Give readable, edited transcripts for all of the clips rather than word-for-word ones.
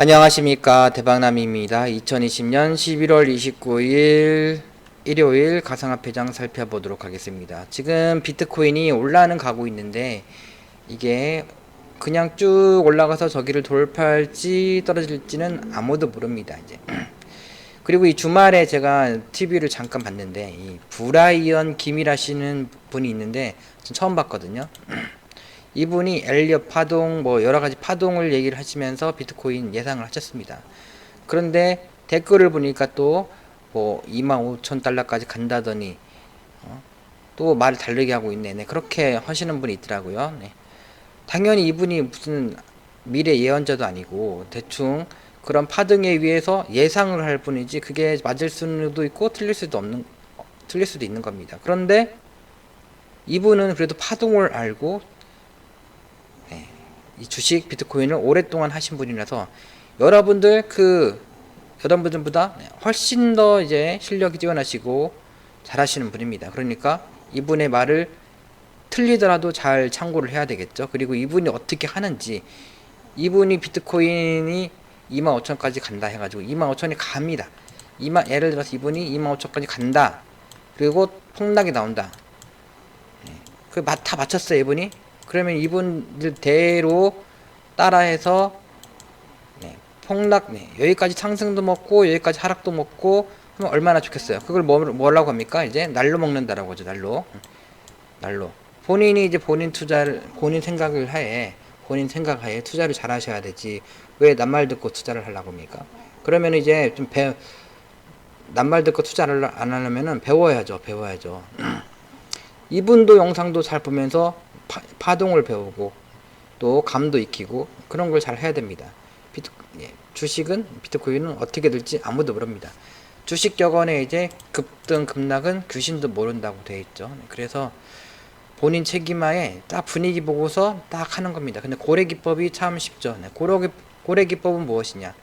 안녕하십니까, 대박남입니다. 2020년 11월 29일 일요일 가상화폐장 살펴보도록 하겠습니다. 지금 비트코인이 올라는 가고 있는데 이게 그냥 쭉 올라가서 저기를 돌파할지 떨어질지는 아무도 모릅니다. 이제 그리고 이 주말에 제가 TV를 잠깐 봤는데 이 브라이언 김이라시는 분이 있는데 전 처음 봤거든요. 이분이 엘리엇 파동 뭐 여러가지 파동을 얘기를 하시면서 비트코인 예상을 하셨습니다. 그런데 댓글을 보니까 또 뭐 25,000달러까지 간다더니 또 말을 다르게 하고 있네. 네, 그렇게 하시는 분이 있더라고요. 네. 당연히 이분이 무슨 미래 예언자도 아니고 대충 그런 파동에 의해서 예상을 할 뿐이지 그게 맞을 수도 있고 틀릴 수도 있는 겁니다. 그런데 이분은 그래도 파동을 알고 이 주식 비트코인을 오랫동안 하신 분이라서 여러분들보다 훨씬 더 이제 실력이 뛰어나시고 잘하시는 분입니다. 그러니까 이분의 말을 틀리더라도 잘 참고를 해야 되겠죠. 그리고 이분이 어떻게 하는지, 이분이 비트코인이 25,000까지 간다 해가지고 25,000이 갑니다. 예를 들어서 이분이 25,000까지 간다. 그리고 폭락이 나온다. 다 맞췄어요, 이분이. 그러면 이분들대로 따라해서 여기까지 상승도 먹고 여기까지 하락도 먹고 하면 얼마나 좋겠어요. 그걸 뭐라고 합니까? 이제 날로 먹는다라고 하죠. 날로 본인이 이제 본인 생각하에 투자를 잘 하셔야 되지. 왜 남말 듣고 투자를 하려고 합니까? 그러면 이제 남말 듣고 투자를 안 하려면은 배워야죠. 이분도 영상도 잘 보면서 파동을 배우고 또 감도 익히고 그런 걸 잘 해야 됩니다. 주식은 비트코인은 어떻게 될지 아무도 모릅니다. 주식 격언에 이제 급등 급락은 귀신도 모른다고 되어 있죠. 그래서 본인 책임하에 딱 분위기 보고서 딱 하는 겁니다. 근데 고래 기법이 참 쉽죠. 고래 기법은 무엇이냐?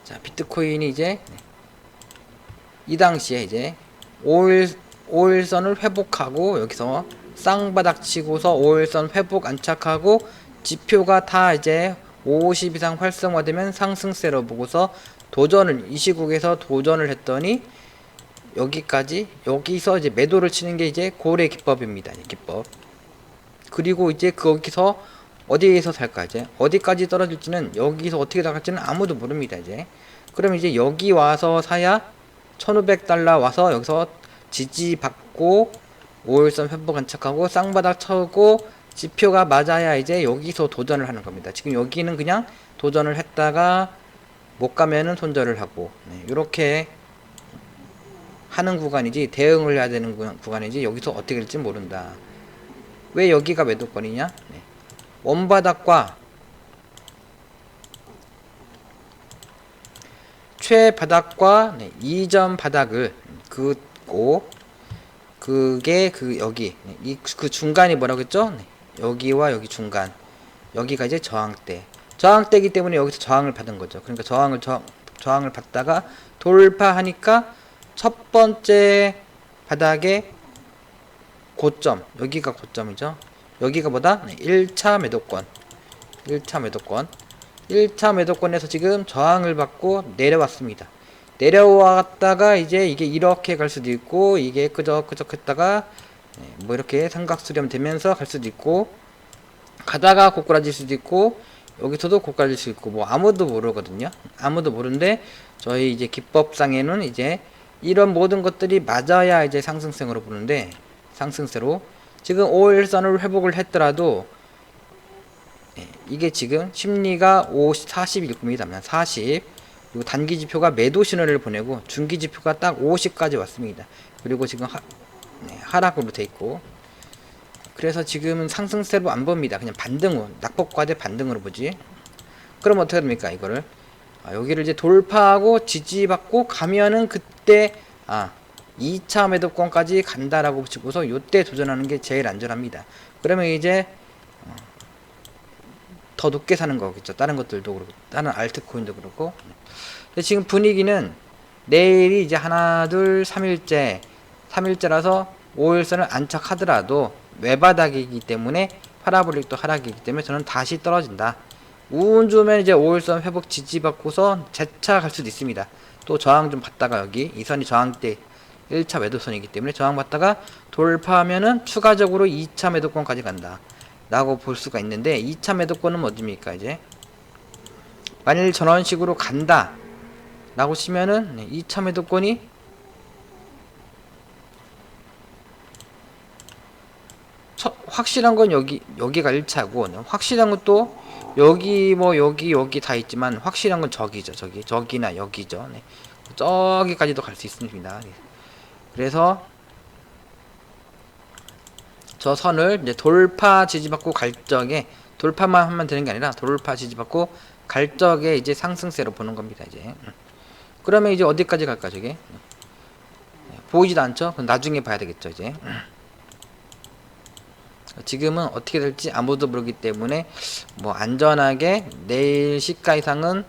자, 비트코인이 이제 이 당시에 이제 5일선을 회복하고 여기서 쌍바닥 치고서 5일선 회복 안착하고 지표가 다 이제 50 이상 활성화되면 상승세로 보고서 이 시국에서 도전을 했더니 여기서 이제 매도를 치는 게 이제 고래 기법입니다. 기법. 그리고 이제 거기서 어디에서 살까 이제 어디까지 떨어질지는 여기서 어떻게 나갈지는 아무도 모릅니다. 이제 그럼 이제 여기 와서 사야 1,500달러 와서 여기서 지지받고 5일선 회복 안착하고 쌍바닥 쳐고 지표가 맞아야 이제 여기서 도전을 하는 겁니다. 지금 여기는 그냥 도전을 했다가 못 가면은 손절을 하고 이렇게 하는 구간이지 대응을 해야 되는 구간이지 여기서 어떻게 될지 모른다. 왜 여기가 매도권이냐? 원바닥과 최바닥과 이전 바닥을 긋고 그게 여기 그 중간이 뭐라고 했죠? 여기와 여기 중간 여기가 이제 저항대이기 때문에 여기서 저항을 받은 거죠. 그러니까 저항을 받다가 돌파하니까 첫 번째 바닥의 고점 여기가 고점이죠. 여기가 뭐다? 1차 매도권 1차 매도권에서 지금 저항을 받고 내려왔습니다. 내려왔다가 이제 이게 이렇게 갈 수도 있고 이게 끄적끄적 했다가 뭐 이렇게 삼각수렴 되면서 갈 수도 있고 가다가 고꾸라질 수도 있고 여기서도 고꾸라질 수 있고 뭐 아무도 모르거든요. 아무도 모르는데 저희 이제 기법상에는 이제 이런 모든 것들이 맞아야 이제 상승세로 보는데 상승세로 지금 5일선을 회복을 했더라도 이게 지금 심리가 40일급니다. 40 그리고 단기 지표가 매도 신호를 보내고 중기 지표가 딱 50까지 왔습니다. 그리고 지금 하락으로 돼 있고 그래서 지금은 상승세로 안 봅니다. 그냥 반등으로 낙폭과대 반등으로 보지. 그럼 어떻게 됩니까? 이거를 여기를 이제 돌파하고 지지받고 가면은 그때 2차 매도권까지 간다라고 치고서 요때 도전하는 게 제일 안전합니다. 그러면 이제 더 높게 사는 거겠죠. 다른 것들도 그렇고 다른 알트코인도 그렇고. 근데 지금 분위기는 내일이 이제 하나 둘 3일째라서 5일선을 안착하더라도 외바닥이기 때문에 파라볼릭도 하락이기 때문에 저는 다시 떨어진다. 운 좋으면 이제 5일선 회복 지지받고서 재차 갈 수도 있습니다. 또 저항 좀 받다가 여기 이 선이 저항 때 1차 매도선이기 때문에 저항 받다가 돌파하면은 추가적으로 2차 매도권까지 간다 라고 볼 수가 있는데, 2차 매도권은 어디입니까? 이제 만일 저런 식으로 간다 라고 치면은 2차 매도권이 확실한 건 여기가 1차고, 확실한 것도 여기 뭐 여기 다 있지만 확실한 건 저기죠. 저기나 여기죠. 네. 저기까지도 갈 수 있습니다. 네. 그래서 저 선을 이제 돌파 지지받고 갈 적에, 돌파만 하면 되는 게 아니라 돌파 지지받고 갈 적에 이제 상승세로 보는 겁니다. 이제 그러면 이제 어디까지 갈까 저게? 보이지도 않죠? 그럼 나중에 봐야 되겠죠. 이제 지금은 어떻게 될지 아무도 모르기 때문에 뭐 안전하게 내일 시가 이상은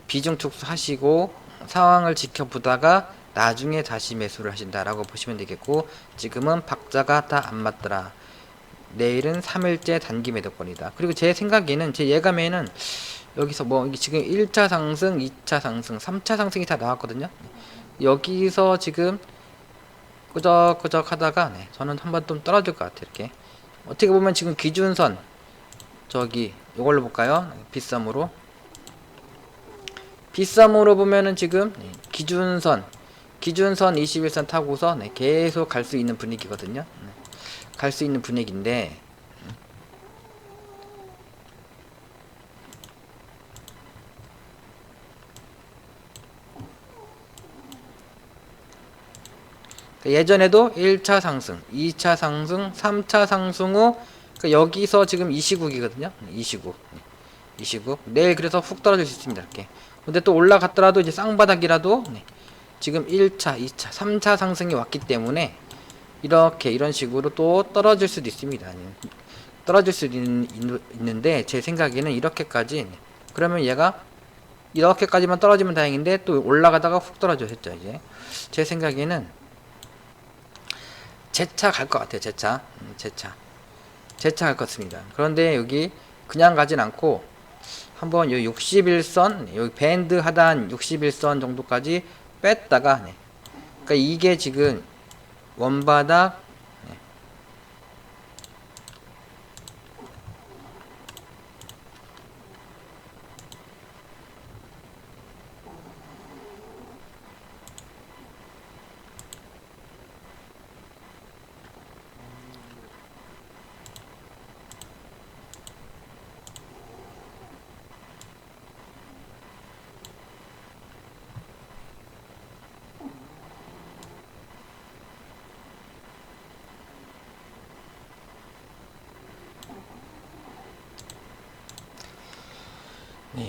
비중 축소하시고 상황을 지켜보다가 나중에 다시 매수를 하신다라고 보시면 되겠고, 지금은 박자가 다 안 맞더라. 내일은 3일째 단기 매도권이다. 그리고 제 생각에는, 제 예감에는 여기서 뭐 지금 1차 상승, 2차 상승, 3차 상승이 다 나왔거든요. 여기서 지금 끄적끄적 하다가 저는 한번 좀 떨어질 것 같아요. 이렇게 어떻게 보면 지금 기준선 저기 이걸로 볼까요? 빗썸으로 보면은 지금 기준선 21선 타고서 계속 갈 수 있는 분위기거든요. 갈 수 있는 분위기인데, 예전에도 1차 상승, 2차 상승, 3차 상승 후 여기서 지금 이 시국이거든요. 이 시국. 내일 그래서 훅 떨어질 수 있습니다. 이렇게. 근데 또 올라갔더라도 이제 쌍바닥이라도 지금 1차, 2차, 3차 상승이 왔기 때문에 이런 식으로 또 떨어질 수도 있습니다. 떨어질 수도 있는데 제 생각에는 이렇게까지, 그러면 얘가 이렇게까지만 떨어지면 다행인데 또 올라가다가 훅 떨어졌죠. 이제 제 생각에는 재차 갈 것 같아요. 재차 갈 것 같습니다. 그런데 여기 그냥 가진 않고 한번 요 61선, 여기 밴드 하단 61선 정도까지 뺐다가, 그러니까 이게 지금 원바닥,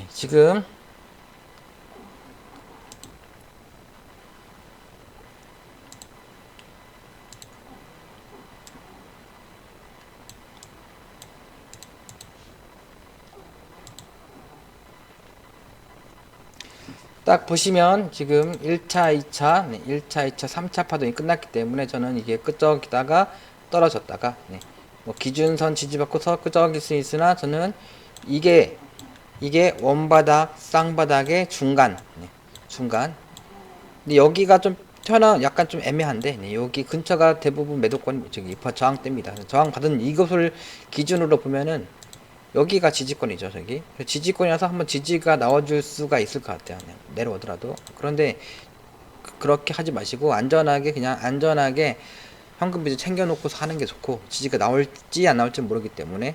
지금 딱 보시면 지금 1차, 2차, 1차, 2차, 3차 파동이 끝났기 때문에 저는 이게 끄적이다가 떨어졌다가 뭐 기준선 지지받고서 끄적일 수 있으나, 저는 이게 원바닥, 쌍바닥의 중간. 근데 여기가 좀 약간 좀 애매한데, 여기 근처가 대부분 매도권, 저기 저항대입니다. 저항 받은 이것을 기준으로 보면은 여기가 지지권이죠. 저기 지지권이라서 한번 지지가 나와줄 수가 있을 것 같아요. 내려오더라도. 그런데 그렇게 하지 마시고 그냥 안전하게 현금 비중 챙겨놓고서 하는 게 좋고, 지지가 나올지 안 나올지 모르기 때문에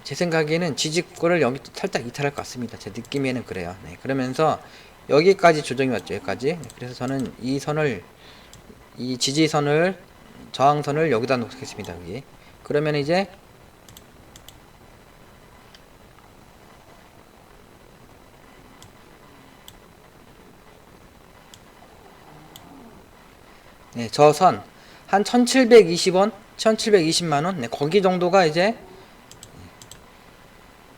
제 생각에는 지지권을 여기 살짝 이탈할 것 같습니다. 제 느낌에는 그래요. 그러면서 여기까지 조정이 왔죠. 여기까지. 그래서 저는 이 지지선을, 저항선을 여기다 놓겠습니다. 여기. 그러면 이제 저 선 한 1720원, 1720만원, 거기 정도가 이제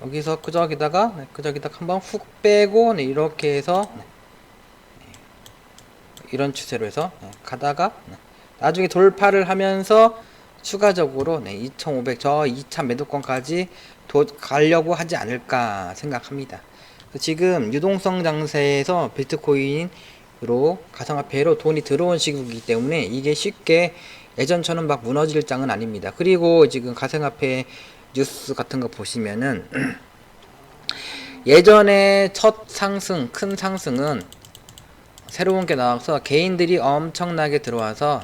여기서 끄적이다가 한번 훅 빼고 이렇게 해서 이런 추세로 해서 가다가 나중에 돌파를 하면서 추가적으로 2,500 저 2차 매도권까지 가려고 하지 않을까 생각합니다. 지금 유동성 장세에서 비트코인으로 가상화폐로 돈이 들어온 시국이기 때문에 이게 쉽게 예전처럼 막 무너질 장은 아닙니다. 그리고 지금 가상화폐 뉴스 같은 거 보시면은 예전에 첫 상승, 큰 상승은 새로운 게 나와서 개인들이 엄청나게 들어와서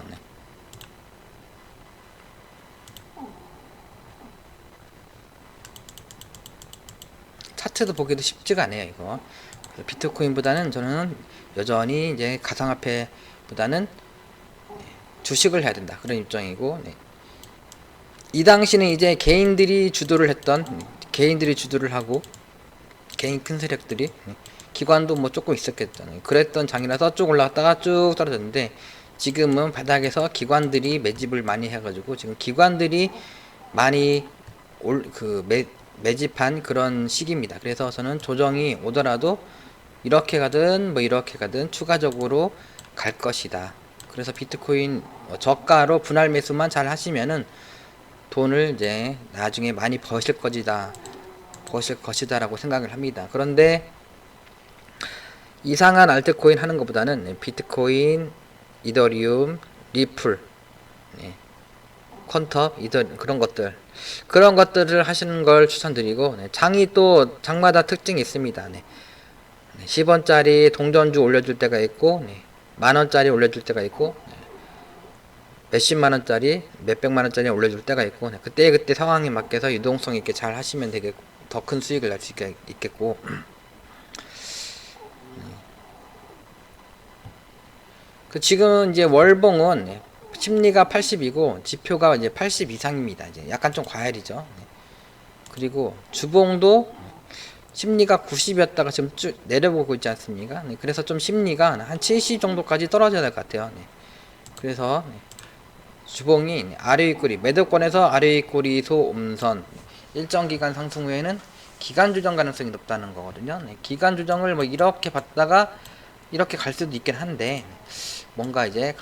차트도 보기도 쉽지가 않아요, 이거. 비트코인보다는 저는 여전히 이제 가상화폐보다는 주식을 해야 된다. 그런 입장이고, 네. 이 당시는 이제 개인들이 주도를 하고, 개인 큰 세력들이, 기관도 뭐 조금 있었겠잖아요. 그랬던 장이라서 쭉 올라갔다가 쭉 떨어졌는데, 지금은 바닥에서 기관들이 매집을 많이 해가지고, 지금 기관들이 많이 매집한 그런 시기입니다. 그래서 저는 조정이 오더라도 이렇게 가든 뭐 이렇게 가든 추가적으로 갈 것이다. 그래서 비트코인 저가로 분할 매수만 잘 하시면은 돈을 이제 나중에 많이 버실 것이다라고 생각을 합니다. 그런데 이상한 알트코인 하는 것보다는 비트코인, 이더리움, 리플, 퀀텀, 그런 것들을 하시는 걸 추천드리고, 장이 또 장마다 특징이 있습니다. 10원짜리 동전주 올려줄 때가 있고, 만원짜리 올려줄 때가 있고, 몇십만원짜리, 몇백만원짜리 올려줄 때가 있고, 그때 상황에 맞게서 유동성 있게 잘 하시면 되게 더 큰 수익을 낼 수 있겠고, 지금 이제 월봉은 심리가 80이고 지표가 이제 80 이상입니다. 이제 약간 좀 과열이죠. 그리고 주봉도 심리가 90이었다가 지금 쭉 내려보고 있지 않습니까? 그래서 좀 심리가 한 70 정도까지 떨어져야 될 것 같아요. 그래서 주봉이 아래 윗꼬리, 매도권에서 아래 윗꼬리 소음선 일정 기간 상승 후에는 기간 조정 가능성이 높다는 거거든요. 기간 조정을 뭐 이렇게 받다가 이렇게 갈 수도 있긴 한데 뭔가 이제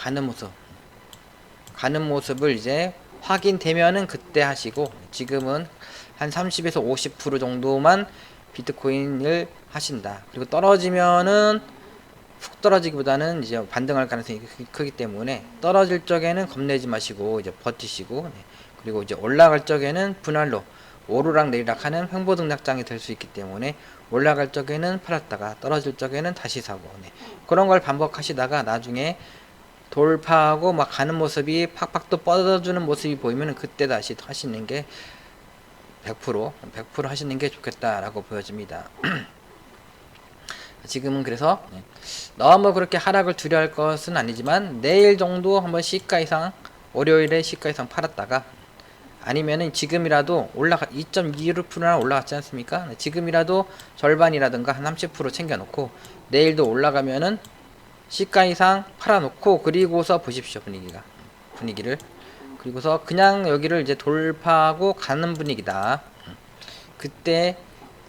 가는 모습을 이제 확인되면은 그때 하시고, 지금은 한 30에서 50% 정도만 비트코인을 하신다. 그리고 떨어지면은 훅 떨어지기보다는 이제 반등할 가능성이 크기 때문에 떨어질 적에는 겁내지 마시고 이제 버티시고, 그리고 이제 올라갈 적에는 분할로 오르락 내리락 하는 횡보등락장이 될 수 있기 때문에 올라갈 적에는 팔았다가 떨어질 적에는 다시 사고, 그런 걸 반복하시다가 나중에 돌파하고 막 가는 모습이 팍팍 또 뻗어주는 모습이 보이면 그때 다시 하시는 게 100% 하시는 게 좋겠다라고 보여집니다. 지금은 그래서 너무 그렇게 하락을 두려워할 것은 아니지만 내일 정도 한번 시가 이상, 월요일에 시가 이상 팔았다가, 아니면은 지금이라도 2.26%나 올라갔지 않습니까? 지금이라도 절반이라든가 한 30% 챙겨놓고 내일도 올라가면은 시가 이상 팔아놓고, 그리고서 보십시오. 분위기를 그리고서 그냥 여기를 이제 돌파하고 가는 분위기다. 그때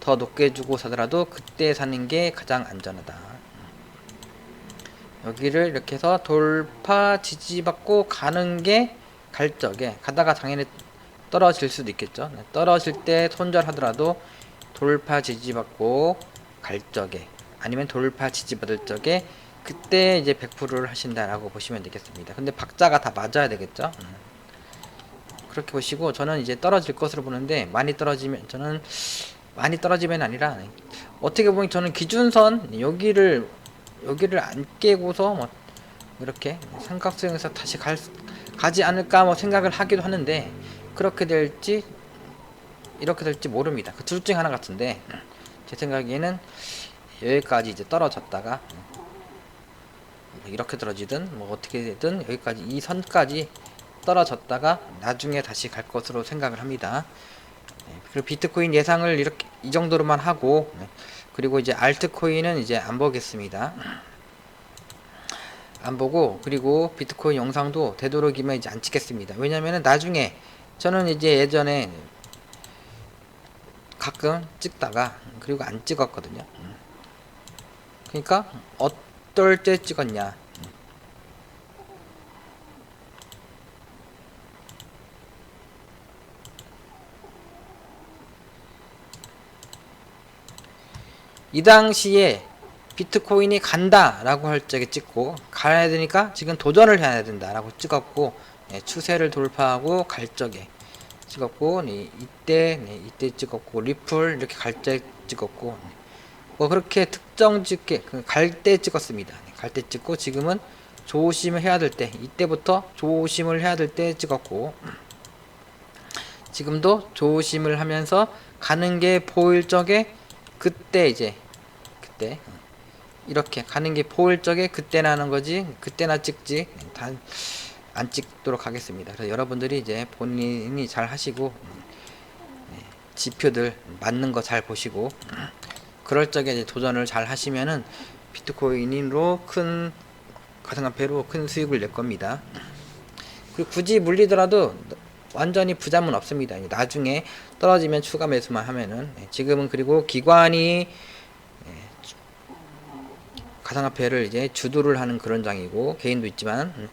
더 높게 주고 사더라도 그때 사는 게 가장 안전하다. 여기를 이렇게 해서 돌파 지지받고 가는 게 갈 적에, 가다가 당연히 떨어질 수도 있겠죠. 떨어질 때 손절하더라도 돌파 지지받고 갈 적에, 아니면 돌파 지지받을 적에 그때 이제 100%를 하신다라고 보시면 되겠습니다. 근데 박자가 다 맞아야 되겠죠. 그렇게 보시고, 저는 이제 떨어질 것으로 보는데, 많이 떨어지면 아니라, 어떻게 보면 저는 기준선 여기를 안 깨고서 뭐 이렇게 삼각형에서 다시 가지 않을까 뭐 생각을 하기도 하는데, 그렇게 될지 이렇게 될지 모릅니다. 그 둘 중 하나 같은데, 제 생각에는 여기까지 이제 떨어졌다가 이렇게 떨어지든 뭐 어떻게든 여기까지 이 선까지 떨어졌다가 나중에 다시 갈 것으로 생각을 합니다. 그리고 비트코인 예상을 이렇게 이 정도로만 하고, 그리고 이제 알트코인은 이제 안 보겠습니다. 안 보고, 그리고 비트코인 영상도 되도록이면 이제 안 찍겠습니다. 왜냐면은 나중에 저는 이제 예전에 가끔 찍다가 그리고 안 찍었거든요. 그러니까 어떨 때 찍었냐, 이 당시에 비트코인이 간다 라고 할 적에 찍고, 가야 되니까 지금 도전을 해야 된다 라고 찍었고, 네, 추세를 돌파하고 갈 적에 찍었고, 네, 이때 찍었고, 리플 이렇게 갈 때 찍었고, 뭐 그렇게 특정 짓게 갈 때 찍었습니다. 갈 때 찍고, 지금은 조심을 해야 될 때, 이때부터 조심을 해야 될 때 찍었고, 지금도 조심을 하면서 가는 게 보일 적에 그때 이렇게 가는 게 보일 적에 그때나 하는 거지, 그때나 찍지 다 안 찍도록 하겠습니다. 그래서 여러분들이 이제 본인이 잘 하시고, 지표들 맞는 거 잘 보시고, 그럴 적에 이제 도전을 잘 하시면은 비트코인으로 큰 가상화폐로 큰 수익을 낼 겁니다. 그리고 굳이 물리더라도 완전히 부담은 없습니다. 나중에 떨어지면 추가 매수만 하면은. 지금은 그리고 기관이 가상화폐를 이제 주도를 하는 그런 장이고, 개인도 있지만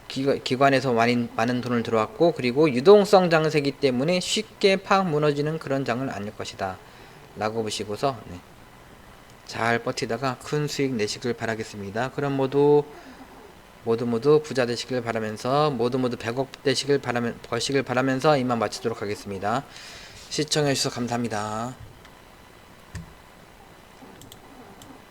기관에서 많은 돈을 들어왔고, 그리고 유동성 장세기 때문에 쉽게 팍 무너지는 그런 장은 아닐 것이다 라고 보시고서 잘 버티다가 큰 수익 내시길 바라겠습니다. 그럼 모두 부자 되시길 바라면서, 모두 100억 버시길 바라면서 이만 마치도록 하겠습니다. 시청해 주셔서 감사합니다.